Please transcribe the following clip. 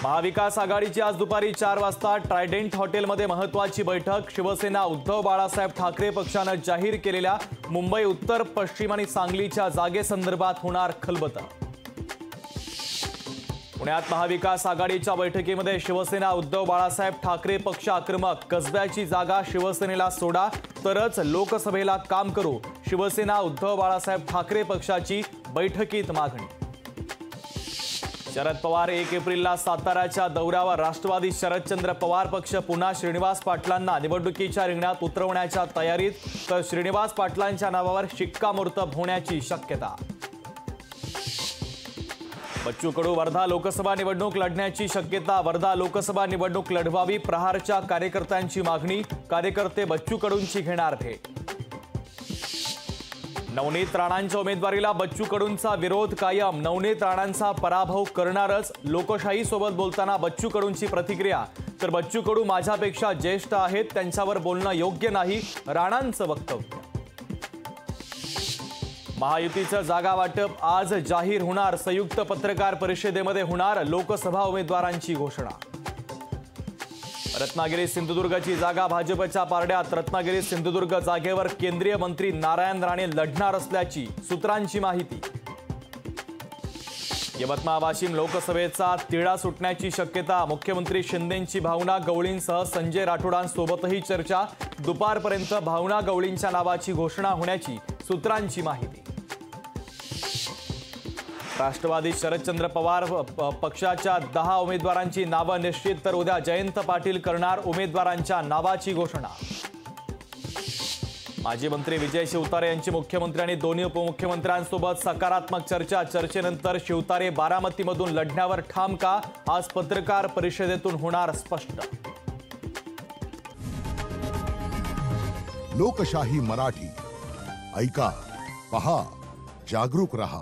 महाविकास आघाडीची आज दुपारी 4 वाजता ट्रायडेंट हॉटेलमध्ये महत्त्वाची बैठक। शिवसेना उद्धव बाळासाहेब ठाकरे पक्षाने जाहीर केलेल्या मुंबई उत्तर, पश्चिम आणि सांगलीच्या जागेसंदर्भात होणार खलबतं। पुण्यात महाविकास आघाडीच्या बैठकीमध्ये शिवसेना उद्धव बाळासाहेब ठाकरे पक्ष आक्रमक। कसब्याची जागा शिवसेनेला सोडा तरच लोकसभेला काम करू, शिवसेना उद्धव बाळासाहेब ठाकरे पक्षाची बैठकीत मागणी। शरद पवार 1 एप्रिलला साताऱ्याच्या दौऱ्यावर। राष्ट्रवादी शरदचंद्र पवार पक्ष पुन्हा श्रीनिवास पाटलांना निवडणुकीच्या रिंगणात उतरवण्याच्या तयारीत, तर श्रीनिवास पाटलांच्या नावावर शिक्कामोर्तब होण्याची शक्यता। बच्चू कडू वर्धा लोकसभा निवडणूक लढण्याची शक्यता। वर्धा लोकसभा निवडणूक लढवावी, प्रहारच्या कार्यकर्त्यांची मागणी। कार्यकर्ते बच्चू कडूंची घेणार भेट। नवनीत राणांच्या उमेदवारीला बच्चू कडूंचा विरोध कायम। नवनीत राणांचा पराभव करणारच, लोकशाहीसोबत बोलताना बच्चू कडूंची प्रतिक्रिया। तर बच्चू कडू माझ्यापेक्षा ज्येष्ठ आहेत, त्यांच्यावर बोलणं योग्य नाही, राणांचं वक्तव्य। महायुतीचं जागा वाटप आज जाहीर होणार। संयुक्त पत्रकार परिषदेमध्ये होणार लोकसभा उमेदवारांची घोषणा। रत्नागिरी सिंधुदुर्गची जागा भाजपच्या पारड्यात। रत्नागिरी सिंधुदुर्ग जागेवर केंद्रीय मंत्री नारायण राणे लढणार असल्याची सूत्रांची माहिती। यवतमाळ वाशिम लोकसभेचा तिढा सुटण्याची शक्यता। मुख्यमंत्री शिंदेंची भावना गवळींसह संजय राठोडांसोबतही चर्चा। दुपारपर्यंत भावना गवळींच्या नावाची घोषणा होण्याची सूत्रांची माहिती। राष्ट्रवादी शरदचंद्र पवार पक्षाच्या 10 उमेदवारांची नावं निश्चित, तर उद्या जयंत पाटील करणार उमेदवारांच्या नावाची घोषणा। माजी मंत्री विजय शिवतारे यांची मुख्यमंत्री आणि दोन्ही उपमुख्यमंत्र्यांसोबत सकारात्मक चर्चा। चर्चेनंतर शिवतारे बारामतीमधून लढण्यावर ठाम का? आज पत्रकार परिषदेतून होणार स्पष्ट। लोकशाही मराठी ऐका, पहा, जागरूक रहा।